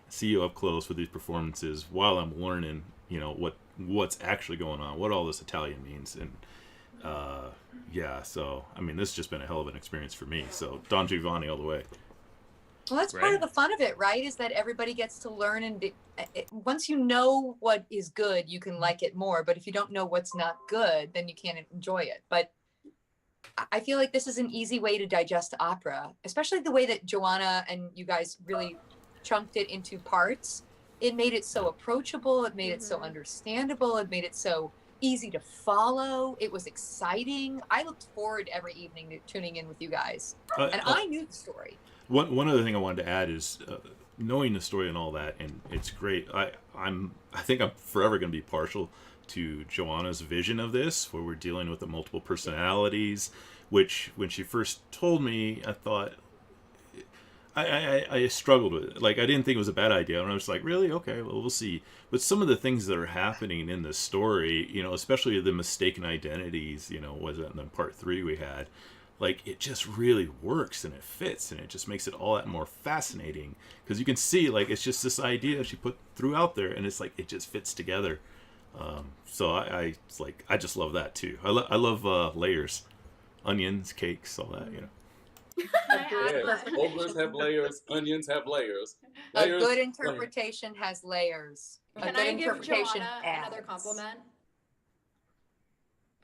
see you up close with these performances while I'm learning, what's actually going on, what all this Italian means. And so I mean, this has just been a hell of an experience for me. So Don Giovanni all the way. well, that's part of the fun of it, right? Is that everybody gets to learn, and once you know what is good, you can like it more. But if you don't know what's not good, then you can't enjoy it. But I feel like this is an easy way to digest opera, especially the way that Joanna and you guys really chunked it into parts. It made it so approachable. It made it so understandable. It made it so easy to follow. It was exciting. I looked forward every evening to tuning in with you guys. And I knew the story. One other thing I wanted to add is knowing the story and all that, and it's great. I think I'm forever going to be partial to Joanna's vision of this, where we're dealing with the multiple personalities, which when she first told me, I thought I struggled with it. Like, I didn't think it was a bad idea, and I was like, really? Okay, well, we'll see. But some of the things that are happening in the story, especially the mistaken identities, was it in the part 3 we had, like, it just really works and it fits, and it just makes it all that more fascinating, because you can see, like, it's just this idea she threw out there, and it's like it just fits together. So I just love that too. I love layers, onions, cakes, all that. Ogres have layers, onions have layers. A good interpretation has layers. Can I give Joanna another compliment?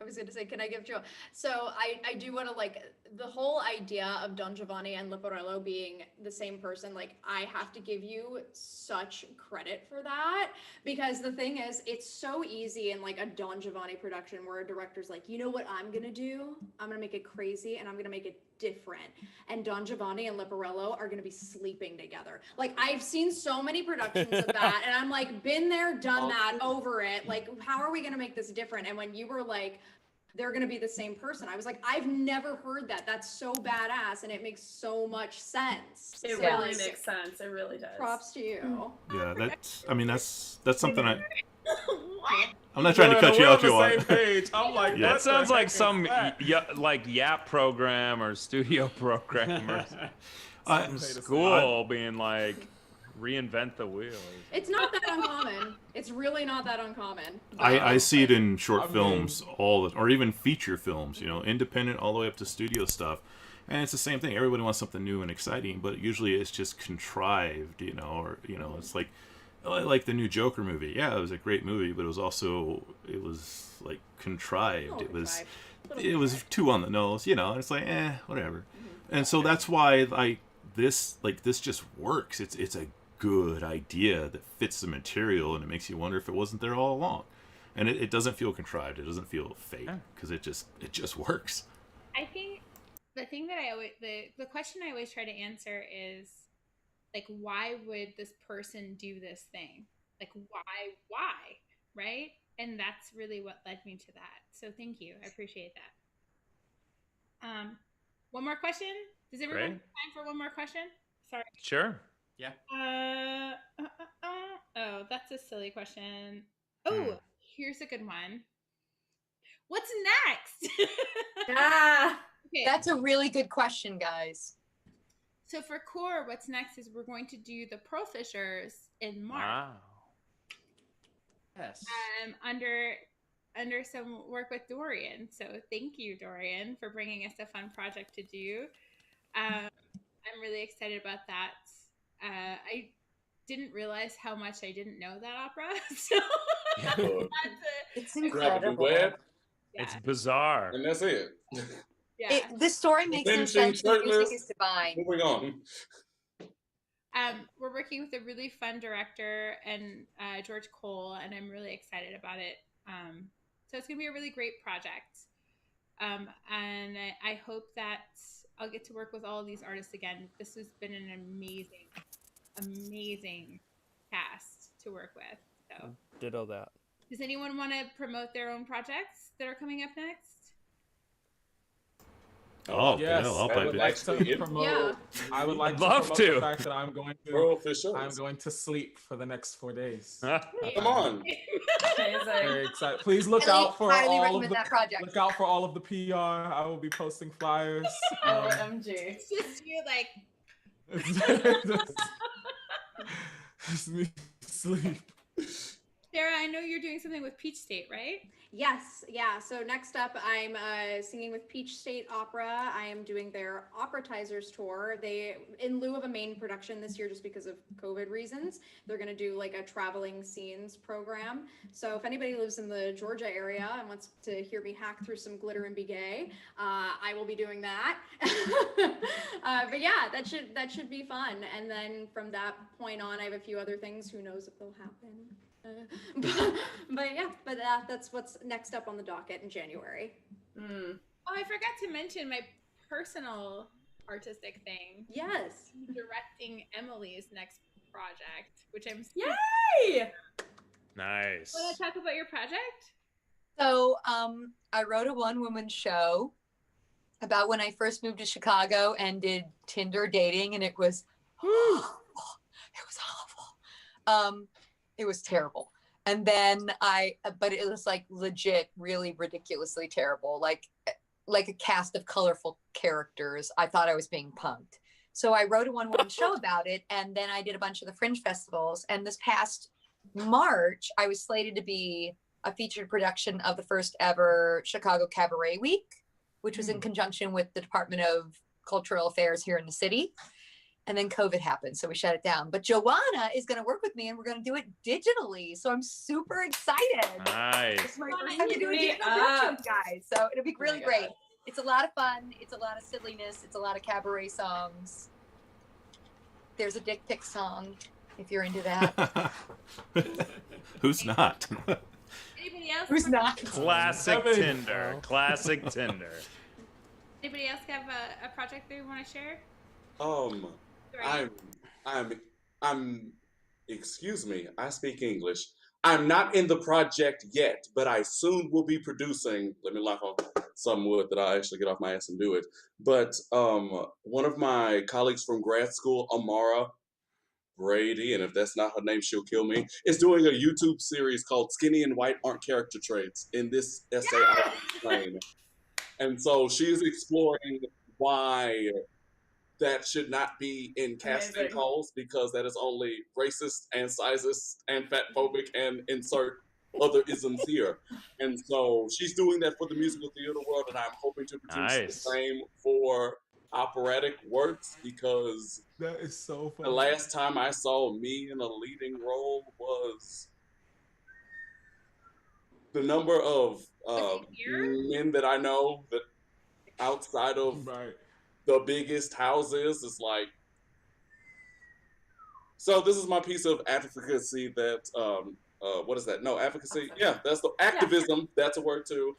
I was gonna say, can I give Joe? So I do want to, like, the whole idea of Don Giovanni and Leporello being the same person, like, I have to give you such credit for that, because the thing is, it's so easy in like a Don Giovanni production where a director's like, you know what I'm gonna do? I'm gonna make it crazy and I'm gonna make it different. And Don Giovanni and Leporello are gonna be sleeping together. Like, I've seen so many productions of that, and I'm like, been there, done that, over it. Like, how are we gonna make this different? And when you were like, they're going to be the same person, I was like, I've never heard that. That's so badass, and it makes so much sense. It So, really like, makes sense. It really does. props to you. Yeah, that's something I'm not trying to cut you We're out, on the Joanne. same page. I'm like, Yeah. That sounds like some like Yap program or studio program or some school being like, reinvent the wheel. It's not that uncommon. It's really not that uncommon. I see it in short films or even feature films, you know, independent all the way up to studio stuff. And it's the same thing. Everybody wants something new and exciting, but usually it's just contrived, you know, or, you know, it's like the new Joker movie. Yeah, it was a great movie, but it was like contrived. It was too on the nose, you know, and it's like, whatever. And so that's why this just works. It's a good idea that fits the material, and it makes you wonder if it wasn't there all along. And it doesn't feel contrived. It doesn't feel fake, because it just works. I think the thing that the question I always try to answer is, like, why would this person do this thing? Like, why, right? And that's really what led me to that. So thank you. I appreciate that. One more question? Does everyone have time for one more question? Sorry. Sure. Yeah. Oh, that's a silly question. Oh, here's a good one. What's next? Okay. That's a really good question, guys. So for Core, what's next is we're going to do the Pearl Fishers in March. Wow. Yes. Under some work with Dorian. So thank you, Dorian, for bringing us a fun project to do. I'm really excited about that. I didn't realize how much I didn't know that opera. So it's incredible. It's bizarre. And that's it. Yeah. The story makes no sense. The music is divine. Moving on. We're working with a really fun director and George Cole, and I'm really excited about it. So it's going to be a really great project. And I hope that I'll get to work with all of these artists again. This has been an amazing cast to work with. So Ditto that. does anyone want to promote their own projects that are coming up next? Oh, yes, I'll I pipe would it. like to promote. Yeah. I would like I'd to love promote to. the fact that I'm going to sleep for the next 4 days. Come on. Very excited. Please look Ellie, out for highly all of recommend the that project. look out for all of the PR. I will be posting flyers. OMG. It's just you, like, Just me sleep. Sarah, I know you're doing something with Peach State, right? Yes, yeah. So next up, I'm singing with Peach State Opera. I am doing their Operatizers tour. They, in lieu of a main production this year, just because of COVID reasons, they're going to do like a traveling scenes program. So if anybody lives in the Georgia area and wants to hear me hack through some glitter and be gay, I will be doing that. But yeah, that should be fun. And then from that point on, I have a few other things. Who knows if they'll happen. But that's what's next up on the docket in January. Oh, I forgot to mention my personal artistic thing. Yes. I'm directing Emily's next project, which I'm Yay! Nice. Want to talk about your project? So I wrote a one-woman show about when I first moved to Chicago and did Tinder dating, and it was awful. It was awful. It was terrible. And then but it was like legit, really ridiculously terrible, like a cast of colorful characters. I thought I was being punked. So I wrote a one-woman show about it, and then I did a bunch of the fringe festivals. And this past March, I was slated to be a featured production of the first ever Chicago Cabaret Week, which was in conjunction with the Department of Cultural Affairs here in the city. And then COVID happened, so we shut it down. But Joanna is going to work with me, and we're going to do it digitally. So I'm super excited. Nice. It's my first time to do a digital production, guys. So it'll be really great. It's a lot of fun. It's a lot of silliness. It's a lot of cabaret songs. There's a dick pic song, if you're into that. Who's not? Anybody else? Who's not? Classic Tinder. Classic Tinder. Anybody else have a project they want to share? I'm excuse me, I speak English. I'm not in the project yet, but I soon will be producing. Let me lock on some wood that I actually get off my ass and do it. But one of my colleagues from grad school, Amara Brady, and if that's not her name, she'll kill me, is doing a YouTube series called Skinny and White Aren't Character Traits. In this essay, I explain. And so she is exploring why that should not be in casting calls, because that is only racist and sizist and fatphobic and insert other isms here. And so she's doing that for the musical theater world, and I'm hoping to produce the same for operatic works, because that is so funny. The last time I saw me in a leading role was the number of men that I know that outside of the biggest houses is like. So this is my piece of advocacy that what is that? No, advocacy. Yeah, that's the activism. That's a word too.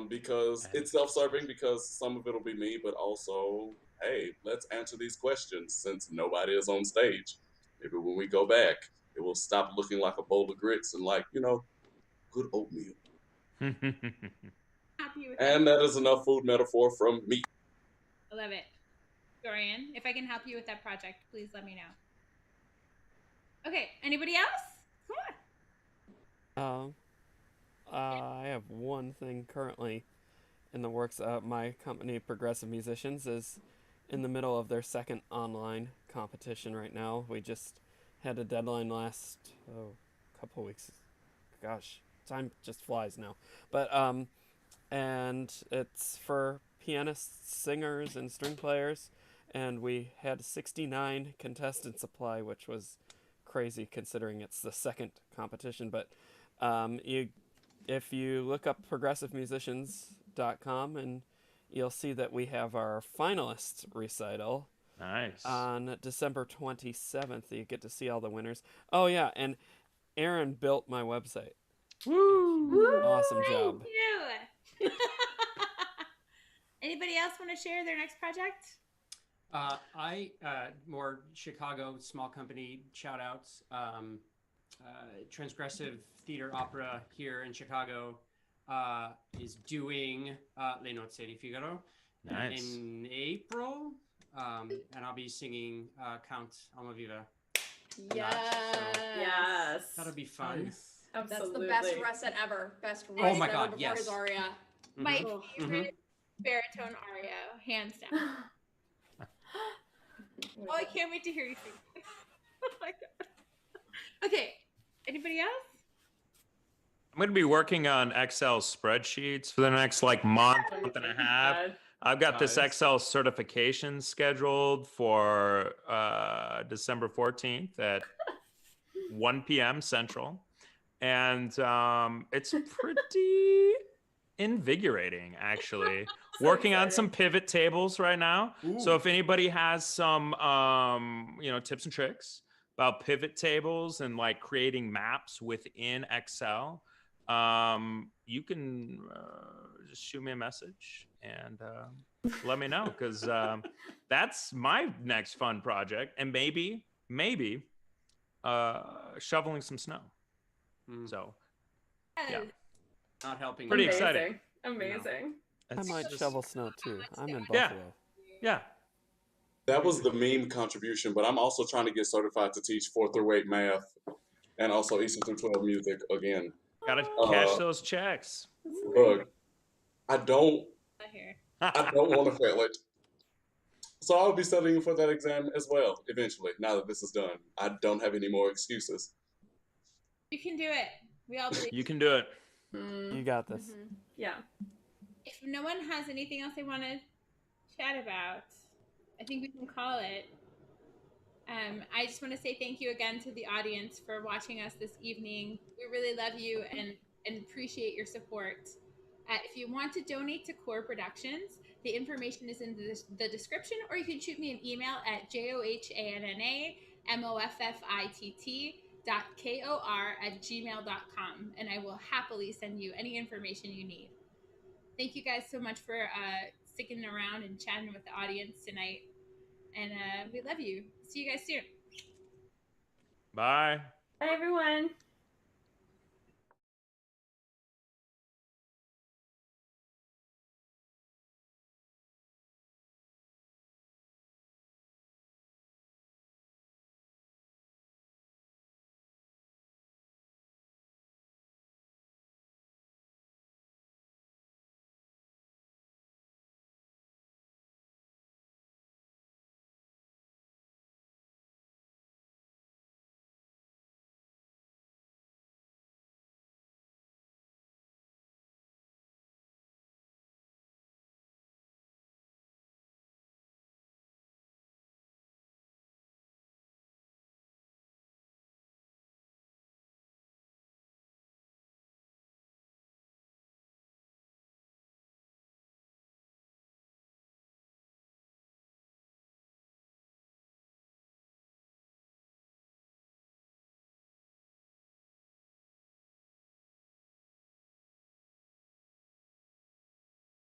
Because it's self-serving, because some of it'll be me, but also, hey, let's answer these questions since nobody is on stage. Maybe when we go back, it will stop looking like a bowl of grits and like, good oatmeal. And that is enough food metaphor from me. I love it. Dorian, if I can help you with that project, please let me know. Okay, anybody else? Come on. I have one thing currently in the works. My company, Progressive Musicians, is in the middle of their second online competition right now. We just had a deadline last couple weeks. Gosh, time just flies now. But and it's for pianists, singers, and string players. And we had 69 contestants apply, which was crazy considering it's the second competition. But if you look up progressivemusicians.com, and you'll see that we have our finalists recital. Nice. On December 27th. You get to see all the winners. Oh, yeah, and Aaron built my website. Woo! Awesome job. Thank you. Anybody else want to share their next project? I more Chicago small company shout outs. Transgressive Theater Opera here in Chicago is doing Le Nozze di Figaro in April, and I'll be singing Count Almaviva. Yes. That'll be fun. Nice. That's the best recit ever. Best recit Oh my ever God, before his aria. My favorite baritone aria, hands down. Oh, I can't wait to hear you sing. Oh my God. Okay, anybody else? I'm going to be working on Excel spreadsheets for the next month and a half. I've got this Excel certification scheduled for December 14th at 1 p.m. Central. And it's pretty invigorating, actually. Working on some pivot tables right now. Ooh. So if anybody has some, tips and tricks about pivot tables and creating maps within Excel, you can just shoot me a message and let me know, because that's my next fun project, and maybe shoveling some snow. So yeah, not helping. Pretty exciting. Amazing. I might shovel snow too. I'm in Buffalo. Yeah. That was the meme contribution, but I'm also trying to get certified to teach 4 through 8 math and also Eastern through 12 music again. Gotta cash those checks. Look, I don't want to fail it. So I'll be studying for that exam as well eventually, now that this is done. I don't have any more excuses. You can do it. We all believe you can do it. You got this. Yeah. If no one has anything else they want to chat about, I think we can call it. I just want to say thank you again to the audience for watching us this evening. We really love you and appreciate your support. If you want to donate to KOR Productions, the information is in the description, or you can shoot me an email at johannamoffitt.kor@gmail.com, and I will happily send you any information you need. Thank you guys so much for sticking around and chatting with the audience tonight. And we love you. See you guys soon. Bye. Bye, everyone.